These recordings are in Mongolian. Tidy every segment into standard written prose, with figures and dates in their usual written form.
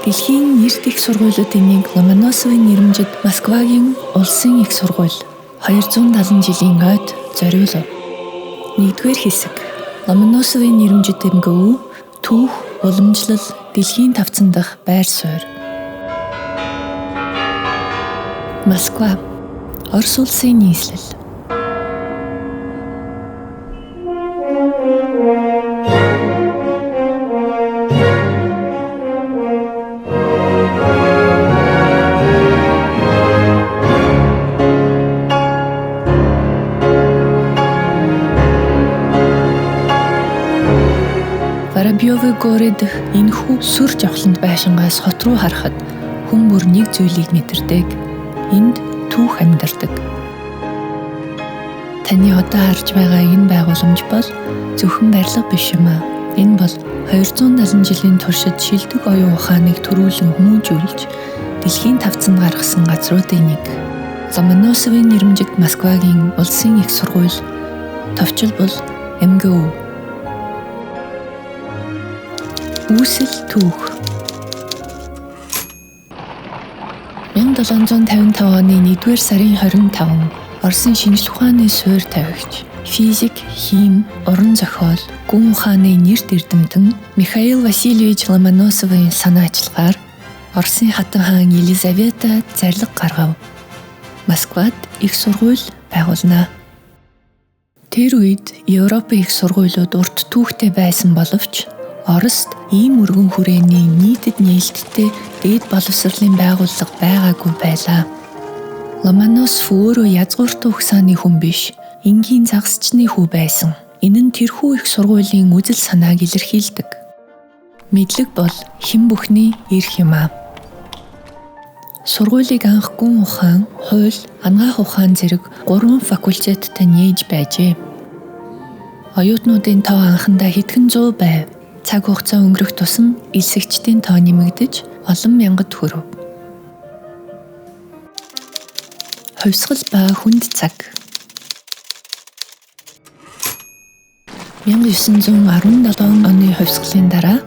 Дэлхийн эрт их сургуулиудын нэг Ломоносовын нэрмжид Москвагийн улсын их сургууль 270 жилийн ойд зориулав. 1-р хэсэг. Ломоносовын нэрмжид эмгүү түүх, уламжлал, дэлхийн тавцан дахь байр суурь. Москва. Орос улсын нийслэл. Воробьёвы горы дэх энэхүү сүр жавхланд байшингаас хот руу харахад хүн бүр нэг зүйлийг мэдэрдэг. Энд түүх амьдардаг. Таны одоо харж байгаа энэ байгууламж бол зөвхөн барилга биш юм аа. Энэ бол 270 жилийн туршид шилдэг оюун ухааныг төрүүлэн хүмүүжүүлж дэлхийн тавцанд гаргасан газруудын нэг. Ломоносовын нэрмжид Москвагийн улсын их сургууль. Товчил бол МГУ. Үүсэл түүх. 1755 оны 1-р сарын 25 Оросын шинжлэх ухааны суурь тавигч, физик, хим, уран зохиол, гүн ухааны нэрт эрдэмтэн Михаил Васильевич Ломоносовын санаачлагаар Оросын хатан хаан Елизавета зарлиг гаргав. Москвад их сургууль байгуулна. Тэр үед Европын их сургуулиуд урт түүхтэй байсан боловч Орост ийм өргөн хүрээний нийтэд нээлттэй дээд боловсролын байгууллага байгаагүй байлаа. Ломоносов өөрөө язгууртан ухсааны хүн биш, энгийн загасчны хүү байсан. Энэ нь тэрхүү их сургуулийн үзэл санааг илэрхийлдэг. Мэдлэг бол хэн бүхний эрх юм аа. Сургуулийг анх гүн ухаан, хууль, анагаах ухаан зэрэг 3 факультеттай нээж байжээ. Оюутнуудын тоо анхандаа хэдхэн 100 байв. Цаг хугацаа өнгөрөх тусам элсэгчдийн тоо нэмэгдэж олон мянгад хүрэв. Хувьсгал ба хүнд цаг. 1917 оны хувьсгалын дараа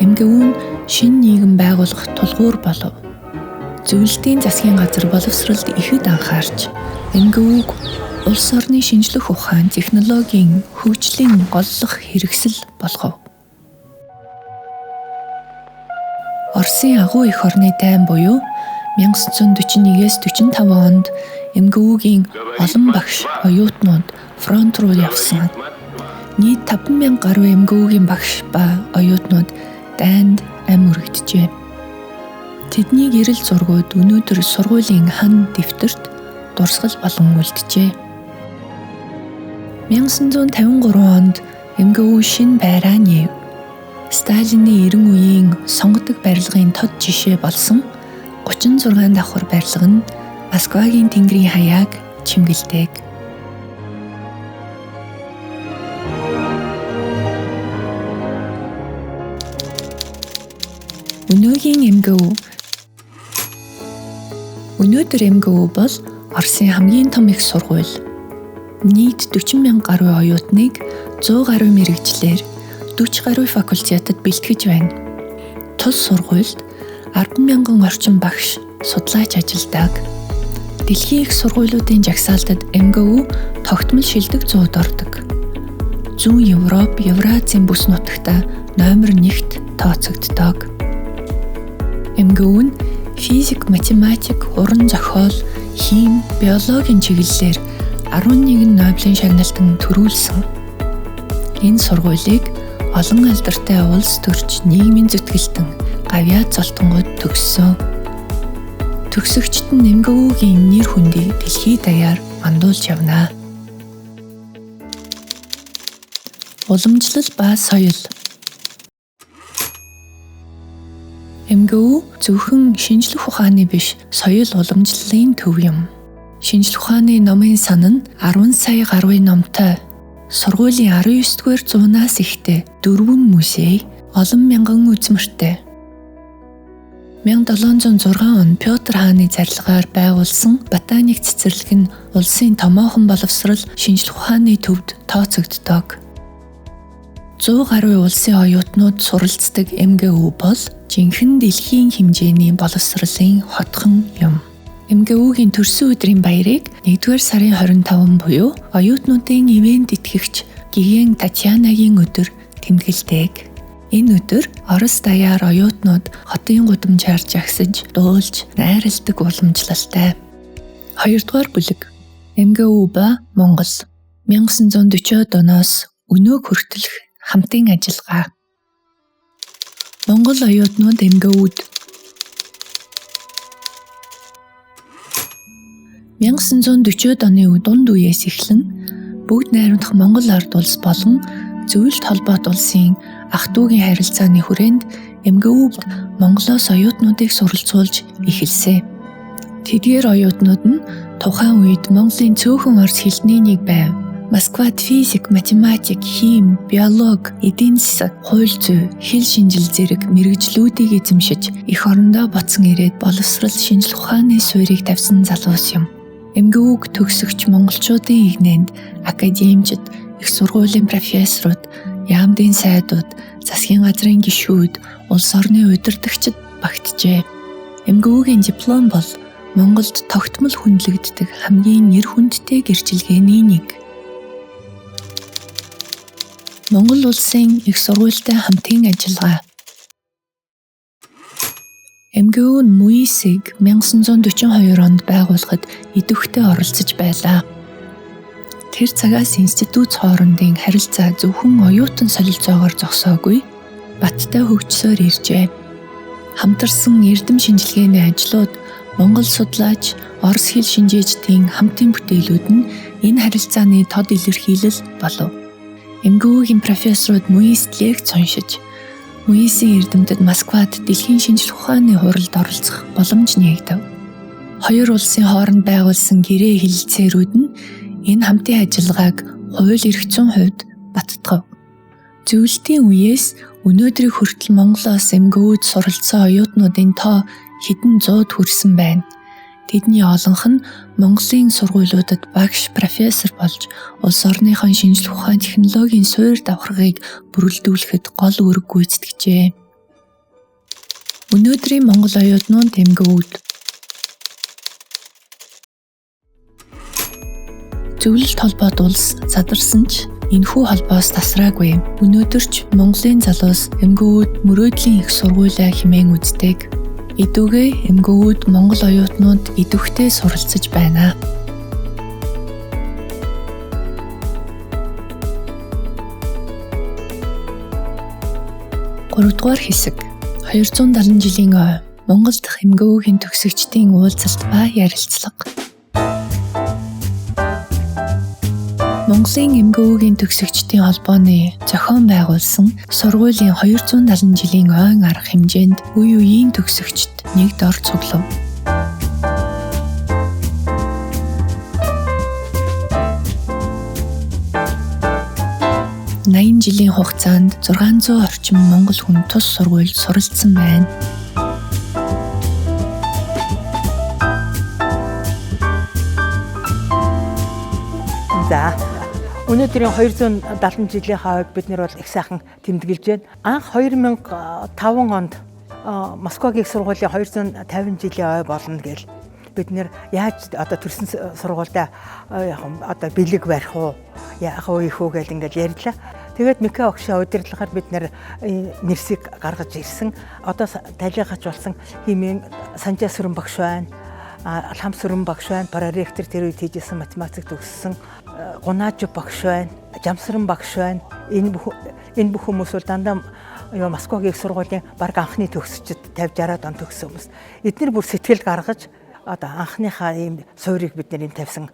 МГУ нь шинэ нийгэм байгуулах тулгуур болов. Зөвлөлтийн засгийн газар боловсролд ихэд анхаарч МГУ-г улс орны шинжлэх ухаан, технологийн хөгжлийн голлох хэрэгсэл болгов. Оросын агуу эх орны дайн буюу 1941-с 45 онд МГУ-гийн олон багш, оюутнууд фронт руу явсан. Нийт 5,000 гаруй МГУ-гийн багш ба оюутнууд дайнд ам өргөджээ. Тэдний гэрэл зургууд өнөөдөр сургуулийн хан дэвтэрт дурсгал болон үлджээ. 1953 онд МГУ шинэ байраа нээв. Сталины 90 үеийн сонгодог барилгын тод жишээ болсон 36 давхар барилга нь Москвагийн тэнгэрийн хаяаг чимгэлдэг. Өнөөгийн МГУ. Өнөөдөр МГУ бол Оросын хамгийн том их сургууль. Нийт 40,000 гаруй оюутныг 100 гаруй мэргэжлэр 40 гаруй факультетад бэлтгэж байна. Тус сургуульд 10,000 орчим багш, судлаач ажилладаг. Дэлхийн их сургуулиудын жагсаалтад МГУ тогтмол шилдэг 100-д ордог. Зүүн Европ, Евразийн бүс нутагта номер 1-т тооцогддог. МГУ нь физик, математик, уран зохиол, хим, биологийн чиглэлээр 11 Нобелийн шагналтан төрүүлсэн. Энэ сургуулийг олон алдартай улс төрч нийгмийн зүтгэлтэн гавьяа золтонгууд төгссөн. Төгсөгчд нь МГУ-гийн нэр хүндийг дэлхийд даяар мандуулж явна. Уламжлал ба соёл. МГУ зөвхөн шинжлэх ухааны биш, соёл уламжлалын төв юм. Шинжлэх ухааны номын сан нь 10 сая гаруй номтой. Сургуулийн 19-р зуунаас ихтэй 4 музей, олон мянган үзмэртэй. 1706 он Петр хааны зарлагаар байгуулсан ботаник цэцэрлэг нь улсын томоохон боловсрол шинжлэх ухааны төвд тооцогддог. 100 гаруй улсын оюутнууд суралцдаг МГУ бол жинхэнэ дэлхийн хэмжээний боловсролын хотхон юм. МГУ-гийн төрсөн өдрийн баярыг 1-р сарын 25 буюу оюутнуудын ивент итгэгч Гиген Татьянагийн өдөр тэмдэглэдэг. Энэ өдөр орос даяар оюутнууд хотын гудамжаар жагсаж, дуулж, найрладаг уламжлалтай. 2-р бүлэг МГУ ба Монгол 1940-од оноос өнөөг хүртэлх хамтын ажиллагаа. Монгол оюутнууд МГУ-д 1940-од оны дунд үеэс эхлэн бүгд найрамдах Монгол ард улс болон зөвлөлт холбоот улсын ах дүүгийн харилцааны хүрээнд МГУ-д Монголоос оюутнуудыг суралцуулж эхэлсэн. Тэдгээр оюутнууд нь тухайн үед Монголын цөөхөн орос хэлний нэг байв. Москвад физик, математик, хим, биолог, эдийн засаг, хууль зүйн, хэл шинжил зэрэг мэргэжлүүдийг эзэмшиж эх орондоо боцсон ирээд боловсрол шинжлэх ухааны суурийг тавьсан залуус юм. МГУ-г төгсөгч монголчуудын игнэнд академичид, их сургуулийн профессорууд, яамдын сайдууд, засгийн газрын гишүүд, улс орны удирдагчид багтжээ. МГУ-гийн диплом бол Монголд тогтмол хүндлэгддэг хамгийн нэр хүндтэй гэрчилгээний нэг. Монгол улсын их сургуультай хамтын ажиллагаа. МГУ нь МУИС-ийг 1942 онд байгуулахад идэвхтэй оролцож байлаа. Тэр цагаас институт хоорондын харилцаа зөвхөн оюутан солилцоогоор зогсоогүй, баттай хөгжсөөр иржээ. Хамтарсан эрдэм шинжилгээний ажлууд, Монгол судлаач, орос хэл шинжээчдийн хамтын бүтээлүүд нь энэ харилцааны тод илэрхийлэл болов. МГУ-гийн профессорууд МУИС-д лекц уншиж, МУИС-ийн эрдэмтэд Москвад дэлхийн шинжлэх ухааны хуралд оролцох боломж нээгдэв. Хоёр улсын хооронд байгуулсан гэрээ хэлэлцээрүүд нь энэ хамтын ажиллагааг хууль эрх зүйн хувьд баттгав. Зөвлөлтийн үеэс өнөөдрийг хүртэл Монголоос МГУ-д суралцсан оюутнуудын тоо хэдэн зууд хүрсэн байна. Тэдний олонх нь Монголын сургуулиудад багш, профессор болж улс орныхон шинжлэх ухааны технологийн суурь давхаргыг бүрэлдүүлэхэд гол үүрэг гүйцэтгэжээ. Өнөөдрийн Монгол оюутнууд МГУ-д зөвлөлт холбоот улс задарсан ч энэхүү холбоос тасраагүй. Өнөөдөр ч Монголын залуус МГУ-д мөрөөдлийн их сургуулиа хэмээн үздэг. Идүүгээ МГУ-д Монгол оюутнууд идэвхтэй суралцж байна. 3-р хэсэг 270 жилийн ой Монгол дахь МГУ-гийн төгсөгчдийн уулзалт ба ярилцлага. Монголын МГУ-гийн төгсөгчдийн холбооны зохион байгуулсан сургуулийн 270 жилийн ойн арга хэмжээнд үе үеийн төгсөгчд нэгд ор цуглав. Наян жилийн хугацаанд 600 орчим монгол хүн тус сургуульд суралцсан байна. За өнөөдрийн 270 жилийн хавьд бид нар бол их сайхан тэмдэглэж байна. Анх 2005 онд Москвагийн сургуулийн 250 жилийн ой болно гэж бид нэр яаж одоо төрсэн сургуультай одоо бэлэг барих уу яах вэ их үү гэж ингээд ярьлаа. Тэгээд Мика огшоо удирдлагаар бид нэрсийг гаргаж ирсэн. Одоо талигаач болсон химийн Санжаа Сүрэн багш байна. Алхам Сүрэн багш байна. Проректор тэр үед хийжсэн математик төгссөн. Гунааж багш байна. Жамсран багш байна. Энэ бүх хүмүүс бол дандаа Москвагийн сургуулийн баг анхны төгсчид 50-60 он төгссөн хүмүүс. Эдгээр бүр сэтгэл гаргаж одоо анхныхаа ийм суурийг бид нэр тавьсан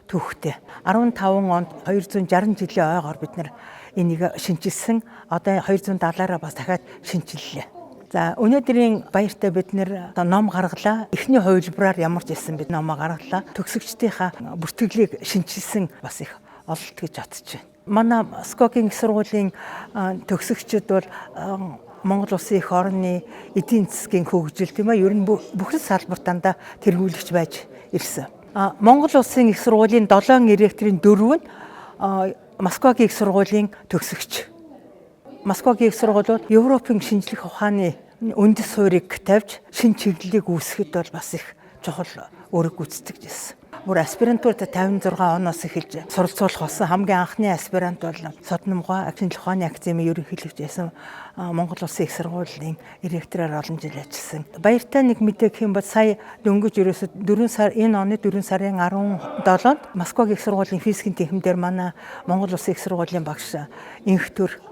түүхтэй. 15 онд 260 жилийн ойгоор бид нэр энийг шинжилсэн. Одоо 270-аараа бас дахиад шинжиллээ. За өнөөдрийн баяртай бид нэр ном гаргалаа. Эхний хувилбараар ямар ч хэлсэн бид номоо гаргалаа. Төгсөгчдийнхаа бүртгэлийг шинжилсэн бас их ололт гэж бодож байна. Манай Москвагийн их сургуулийн төгсөгчид бол Монгол улсын их орны эдийн засгийн хөгжил тийм ээ ер нь бүх салбарт дандаа тэргүүлэгч байж ирсэн. Монгол улсын их сургуулийн 7 ректорын 4 нь Москвагийн их сургуулийн төгсөгч. Москвагийн их сургуулиуд Европын шинжлэх ухааны үндэс суурийг тавьж шинэ чиглэлийг үүсгэхэд бол бас их чухал үүрэг гүйцэтгэж байсан. Бүр аспирантурт 56 оноос эхэлж суралцуулах болсон хамгийн анхны аспирант бол Содномгоо шинжлэх ухааны академийн ерөнхийлөгч байсан Монгол Улсын их сургуулийн ректороор олон жил ажилласан. Баяртай нэг мэдээг хэм бол сая дөнгөж ерөөсө 4 сар энэ оны 4 сарын 17-нд Москвагийн их сургуулийн физикийн техникээр манай Монгол Улсын их сургуулийн багш инхтөр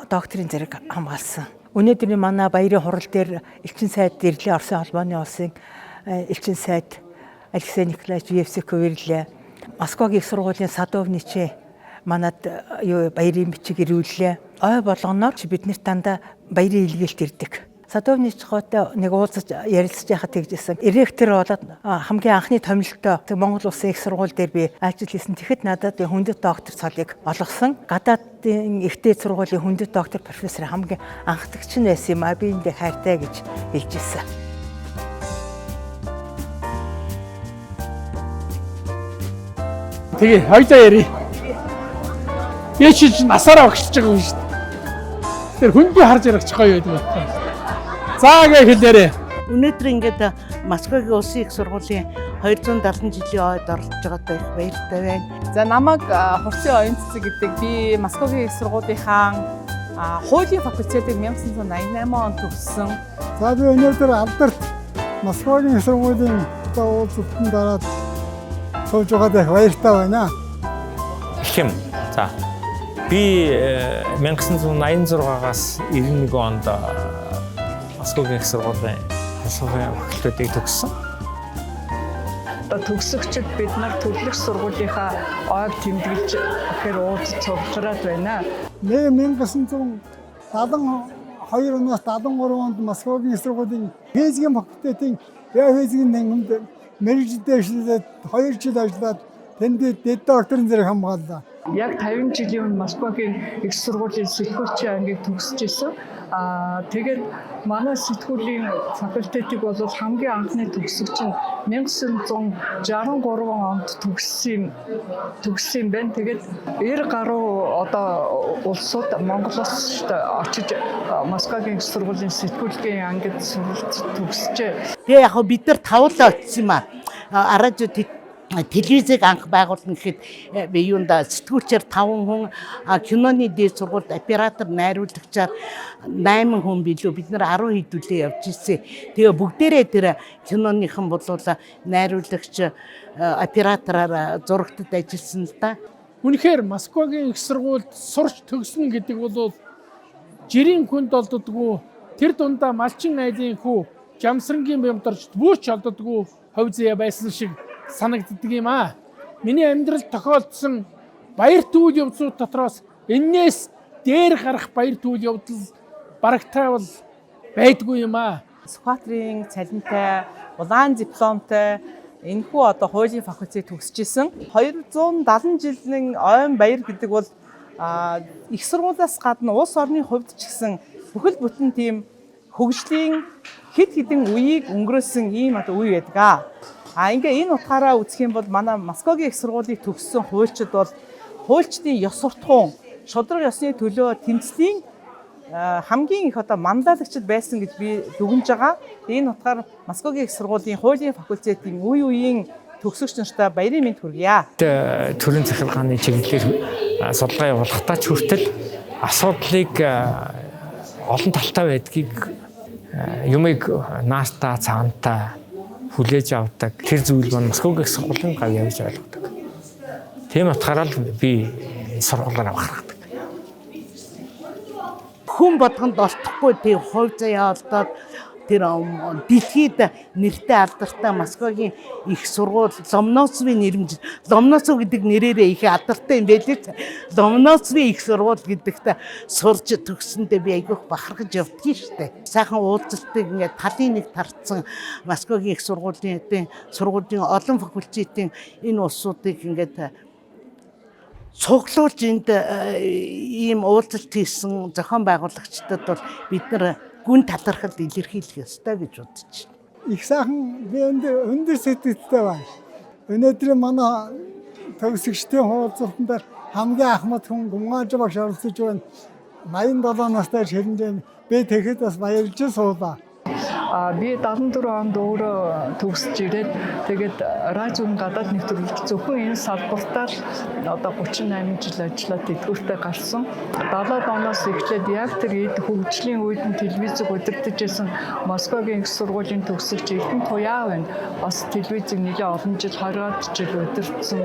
докторийн зэрэг хамгаалсан. Өнөөдрийн манай баярын хурал дээр элчин сайд Ирлийн Оросын холбооны улсын элчин сайд Алексей Николаевич Евсеков ирлээ. Москвагийн их сургуулийн садовничий манад баярын бичиг ирүүллээ. Ой болгоноор биднэрт дандаа баярын илгээлт ирдэг. Садовничгоотой нэг уулзаж ярилцж байхад тэгжсэн. Ректор болоод хамгийн анхны томилолтоо Монгол Улсын их сургууль дээр би ажил хийсэн. Тэгэхэд надад хүндэт доктор цолыг олгосон. Гадаадын ихтэй сургуулийн хүндэт доктор профессор хамгийн анхдагч нь байсан юм а. Би эндээ хайртай гэж хэлж ирсэн. Тэгээ хоёулаа яри. Би чи насаараа огшлж байгаа юм шүү дээ. Тэр хүндээ харж ярих гоё байдаг байна. За гээ хэлээрээ. Өнөөдөр ингээд Москвагийн улсын их сургуулийн 270 жилийн ойд оролцож байгаатай их баяртай байна. За намайг Хурцын оюун цэцэг гэдэг. Би Москвагийн их сургуулийнхаа хуулийн факультетыг 1988 онд төгссөн. За би өнөөдөр алдарт Москвагийн их сургуулийн уулзалтанд дараад сууж байгаад их баяртай байна. Ихэм. За би 1986-аас 91 онд Москвагийн их сургуулийн философийн факультетыг төгссөн. Төгсөгчд бид нар төрлөх сургуулийнхаа ойг тэмдэглэж ихээр уулзаж цуглараад байна. 1972 оноос 73 онд Москвагийн их сургуулийн физикийн факультетийн биофизикийн тэнгамд мэргэжилдээ ажиллаад 2 жил ажиллаад тэнд дэд докторийн зэрэг хамгааллаа. Яг 50 жилийн өмнө Москвагийн их сургуулийн сэтгүүлчийн ангийг төгсөж исэн. Тэгээд манай сэтгүүлийн факультетыг бол хамгийн анхны төгсөгч нь 1963 онд төгссөн байна. Тэгээд 90 гаруй одоо улсууд Монголоос очиж Москвагийн их сургуулийн сэтгүүлгийн ангид суралцж төгсжээ. Тэгээ яг бид нар тавлаа очсон юм аа. Радио телевизийг анх байгуулна гэхэд би юунда сэтгүүлчээр 5 хүн, киноны дээд сургуульд оператор, найруулагчаар 8 хүн билүү. Бид нар 10 хэдүүлээ явж ирсэн. Тэгээ бүгдээрээ тэр киноныхан болуулаа найруулагч, оператораар зурагтад ажилласан л да. Үнэхээр Москвагийн их сургуульд сурч төгснө гэдэг бол жирийн хүнд олддоггүй. Тэр дундаа малчин айлын хүү, жамсрангийн бямдарч бүүч олддоггүй хов зэя байсан шиг санагддаг юм аа. Миний амьдралд тохиолдсон баяр түүл явдлууд дотроос энээс дээр гарах баяр түүл явдал барагтай бол байдгүй юм аа. Сүхбаатарын цалинтай, улаан дипломтой энэхүү одоо хуулийн факультет төгсөжсэн. 270 жилийн ойн баяр гэдэг бол их сургуулиас гадна улс орны хувьд ч гэсэн бүхэл бүтэн тийм хөгжлийн хэд хэдэн үеийг өнгөрөөсөн ийм одоо үе байдаг. Ингээ энэ утгаараа үзэх юм бол манай Москвагийн их сургуулийг төгссөн хуульчид бол хуульчдын ёс суртахуун, шударга ёсны төлөө тэмцлийн хамгийн их одоо мандаалагчд байсан гэж би дүгнэж байгаа. Энэ утгаар Москвагийн их сургуулийн хуулийн факультетийн үе үеийн төгсөгч нартай баярын мэнд хүргье. Төрийн захиргааны чиглэлээр судалгаа явуулахдаа ч хүртэл асуудлыг олон талтай байдгийг юмыг наастаа цаантаа хүлээж авдаг. Тэр зүйл нь Москвагийн их сургуулийн гав явж ойлгодог. Тийм утгаараа л би сургуулиар авахрагдаг. Хүн бодгонд олдохгүй тийм хувь заяа олдоод тэр дэлхийд нэртэй алдартай Москвагийн их сургууль Ломоносовын нэрмж Ломоносов гэдэг нэрээрээ их алдартай юм байлээ. Ломоносовын их сургууль гэдэгт сурж төгсөндөө би айгүйх бахархаж явдгийн штэ. Сайхан уулзалтыг ингээд талын нэг тарцсан Москвагийн их сургуулийн олон факультетийн энэ улсуудыг ингээд цуглуулж энд ийм уулзалт хийсэн зохион байгуулагчдад бол бид нар гүн талархал илэрхийлэх ёстой гэж бодож байна. Их сайхан би өндөр сэтгэлтэй байна. Өнөөдөр манай төгсөгчдийн хуулзалтанд хамгийн ахмад хүн Гумгааж багш оролцож байна. 87 настай ширнэжээ би тэгэхэд бас баярлж суулаа. Би 74 онд өөрөө төгсөж ирээд тэгээд радиогийн гадаад нэвтрүүлэг зөвхөн энэ салбартаар одоо 38 жил ажиллаад тэтгэвртэй гарсан. 70-аад оноос эхлээд яг тэр эд хөгжлийн үед нь телевизэг удирдах байсан Москвагийн их сургуулийн төгсөгч Эрдэнэ Туяа байна. Бас телевизийг нэлээд олон жил 20-аад жил удирдсан.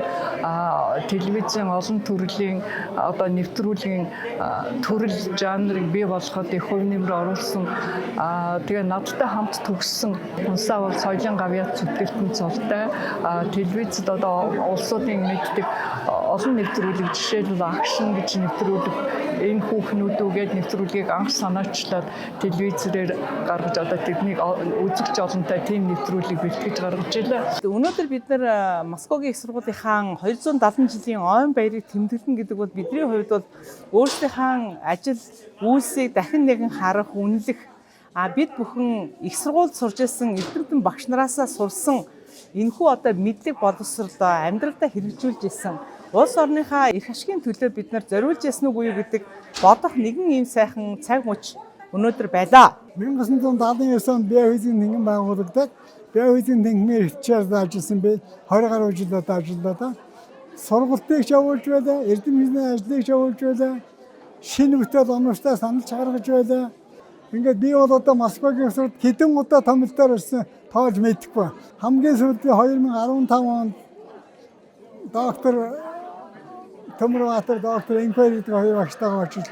Телевизийн олон төрлийн одоо нэвтрүүлгийн төрөл жанрыг бий болгоход их хувь нэмэр оруулсан. Тэгээ надтай хамт төгссөн Унсаа бол соёлын гавьяат зүтгэлтэн цолтой телевизэд одоо улсуудын мэддэг олон нэвтрүүлэг жишээлбэл акшн гэж нэвтрүүлэг энэ хүүхнүүдүүгээд нэвтрүүлгийг анх санаачлаад телевизээр гаргаж одоо тэднийг үзэгч олонтой тийм нэвтрүүлэг бэлтгэж гаргаж илээ. Өнөөдөр бид нар Москвагийн их сургуулийнхаа 270 жилийн ойн баярыг тэмдэглэн гэдэг бол бидний хувьд бол өөрсдийнхээ ажил үйлсийг дахин нэгэн харах, үнэлэх бид бүхэн их сургуульд сурж ирсэн эрдэмтэн багш нараасаа сурсан энэхүү одоо мэдлэг боловсролоо амьдралдаа хэрэгжүүлж ирсэн улс орныхаа эрх ашигын төлөө бид нар зориулж ясан уу гэдэг бодох нэгэн ийм сайхан цаг мөч өнөөдөр байлаа. 1979 онд Биохизийн тэнгэн байгуулагдаад Биохизийн тэнгмээр хичээл заажсан би 20 гаруй жил одоо ажилладаг. Сургалтыг явуулж байлаа, эрдэмтний ажлыг явуулж байлаа. Шинэ бүтээл онцтой саналж гаргаж байлаа. Ингээд би бол одоо Москвагийн сурд хэдэн удаа томилтоор ирсэн тоож мэдэхгүй. Хамгийн сүүлийн 2015 онд доктор Төмөрбаатар доктор Инквери гэдэг хоёр багштайгаа очиж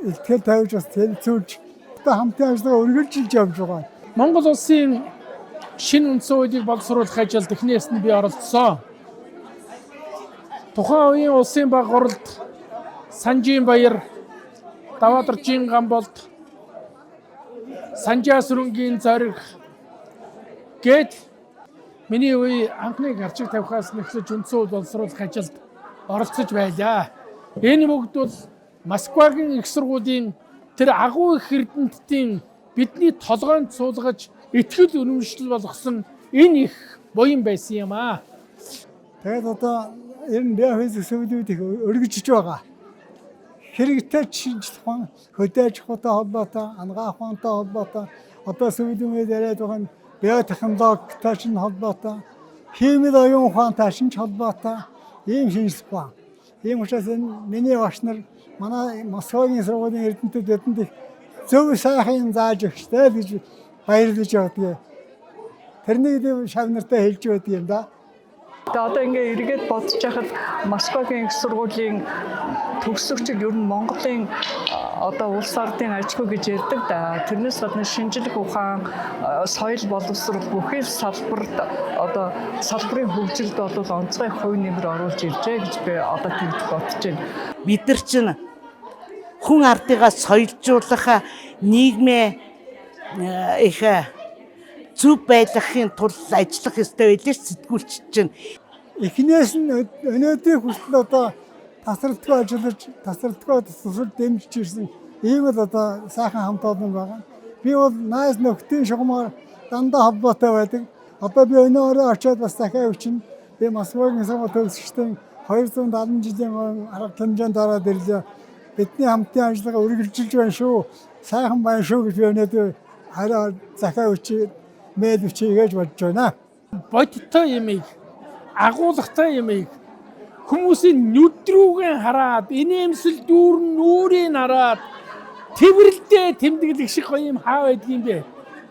илтгэл тавьж бас хэлцүүлж одоо хамтын ажиллагаа үргэлжилж явж байгаа. Монгол улсын шинэ үндсэн хуулийг боловсруулах ажилд эхнээс нь би оролцсон. Тухайн үеийн улсын баг гуралд Санжийн баяр, Даваадаржийн гамболд, Санжаа сүрэнгийн зориг гээд миний үе анхны гарчиг тавихаас нэхлэж үндсэн хууль боловсруулах ажилд оролцож байлаа. Энэ бүгд бол Москвагийн их сургуулийн тэр агуу их эрдэмтдийн бидний толгойд суулгаж итгэл үнэмшил болгосон энэ их буян байсан юм аа. Тэгээд одоо ер нь Биохизийн сүлүүд их өргөжж байгаа. Хэрэгтэй шинжлэх ухаан, хөдөө аж ахуйтай холбоотой, ангаах ухаантай холбоотой, одоо сүүлийн үед яриад байгаа нь биотехнологитой шинж холбоотой, химийн оюун ухаантай шинж холбоотой ийм шинжлэх ухаан. Ийм учраас энэ миний багш нар манай Москвагийн сургуулийн эрдэмтэд бидэнд их зөв сайхан зааж өгчтэй гэж баярлаж явдаг. Тэрнийг шав нартай хэлж байдаг юм да. Тэгээ одоо ингээ эргээд бодож байхад Москвагийн их сургуулийн төгсөгчид ер нь Монголын одоо улс ардын аж ахуй гэж ярьдаг да. Тэрнээс гадна шинжлэх ухаан, соёл боловсрол бүхэл салбарт одоо салбарын хөгжилд бол онцгой хувь нэмэр оруулж иржээ гэж би одоо тэгж бодож байна. Бид нар чинь хүн ардыгаа соёлжуулах нийгмээ их зүв байлгахын тулд ажиллах ёстой байлээ сэтгүүлч чинь. Эхнээс нь өнөөдрийн хүртэл одоо тасралтгүй ажиллаж, тасралтгүй тусал дэмжиж ирсэн ийм л одоо сайхан хамт олон байгаа. Би бол найз нөхдийн шугамаар дандаа холбоотой байдаг. Одоо би өнөөрөө очиод бас дахиад өчнө. Би Москвагийн сургууль төгсөгчдийн 270 жилийн арга хэмжээнд ороод ирлээ. Бидний хамтын ажиллагаа үргэлжилж байна шүү. Сайхан байна шүү гэж би өнөөдөр хараа захаа өчиж мэйл үчиж бодож байна. Бодиттой юмыг, агуулгатай юмыг хүмүүсийн нүдрүүгэн хараад, инээмсэл дүүрэн нүрийг хараад тэрвэрлдээ тэмдэглэх шиг гоё юм хаа байдгийм бэ?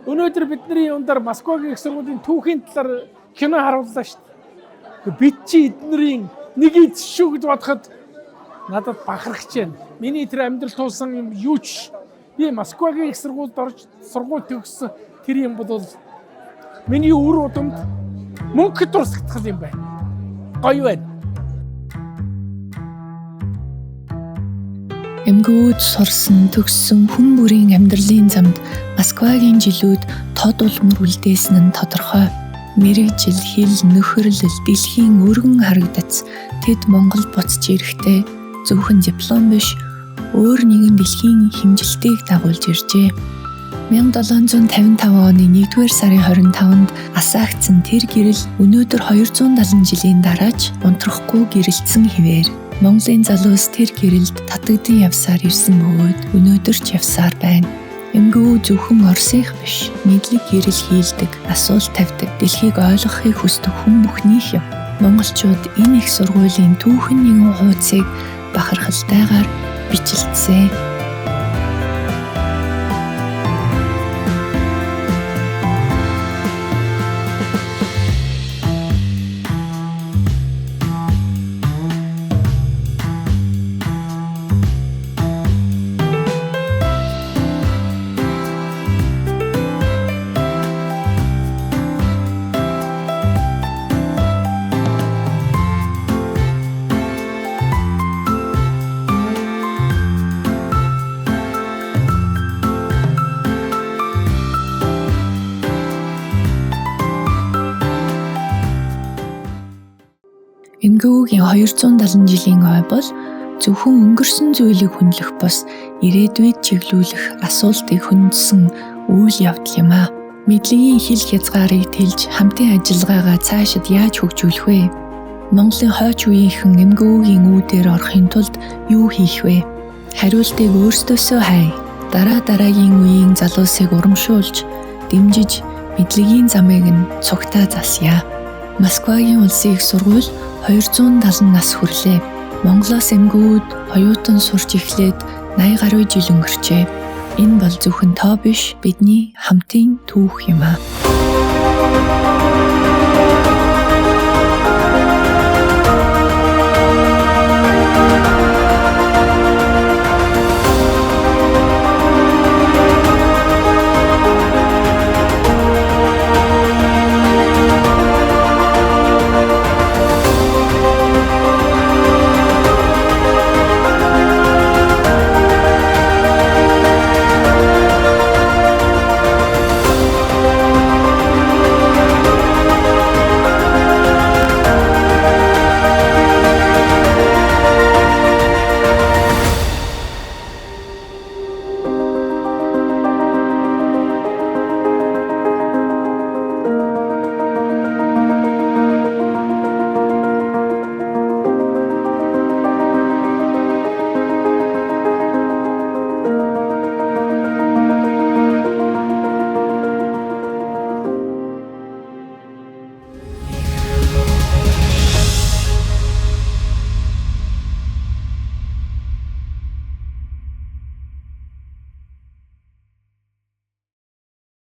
Өнөөдөр бидний юундар Москвагийн их сургуулийн түүхийн талаар кино харууллаа шүү дээ. Бид чи эднэрийн нэг эз шүү гэж бодоход надад бахархаж байна. Миний тэр амьдрал туулсан юм юу ч би Москвагийн их сургуульд орж сургууль төгссөн тэр юм бол миний үр удамд мөнхөд дурсагдах юм байна. Гоё байна. Эмгүүд сурсан, төгссөн хүн бүрийн амьдралын замд Москвагийн жилүүд тод улмөр үлдээсэн нь тодорхой. Мэргэжил, хил, нөхөрлөл, дэлхийн өргөн харагдац тэд Монголд буцаж ирэхдээ зөвхөн диплом биш, өөр нэгэн дэлхийн хэмжилтийг дагуулж иржээ. 1755 оны 1-р сарын 25-нд асаагдсан тэр гэрэл өнөөдөр 270 жилийн дараач унтрахгүй гэрэлтсэн хэвээр Монголын залуус тэр гэрэлд татагдсан явсаар ирсэн бөгөөд өнөөдөр ч явсаар байна. Эмгүү зөвхөн Оросынх биш, мэдлэг гэрэл хийлдэг, асуулт тавьдаг, дэлхийг ойлгохыг хүсдэг хүн бүхнийх юм. Монголчууд энэ их сургуулийн түүхэн нэгэн хуудсыг бахархалтайгаар бичлэлцээ. Эмгүүгийн 270 жилийн ой бол зөвхөн өнгөрсөн зүйлийг хүндлэх бус ирээдүйд чиглүүлэх асуултыг хөндлөсөн үйл явдал юм а. Мэдлэгийн хил хязгаарыг тэлж хамтын ажиллагаагаа цаашид яаж хөгжүүлэх вэ? Монголын хойч үеийнхэн эмгүүгийн үүдээр орохын тулд юу хийх вэ? Хариултыг өөрсдөөсөө хай. Дараагийн үеийн залуусыг урамшуулж, дэмжиж, мэдлэгийн замыг нь цугтаа засъя. Москвагийн улсын их сургууль 270 нас хүрлээ. Монголоос эмгүүд оюутан сурч эхлээд 80 гаруй жил өнгөрчээ. Энэ бол зөвхөн тоо биш, бидний хамтын түүх юм а.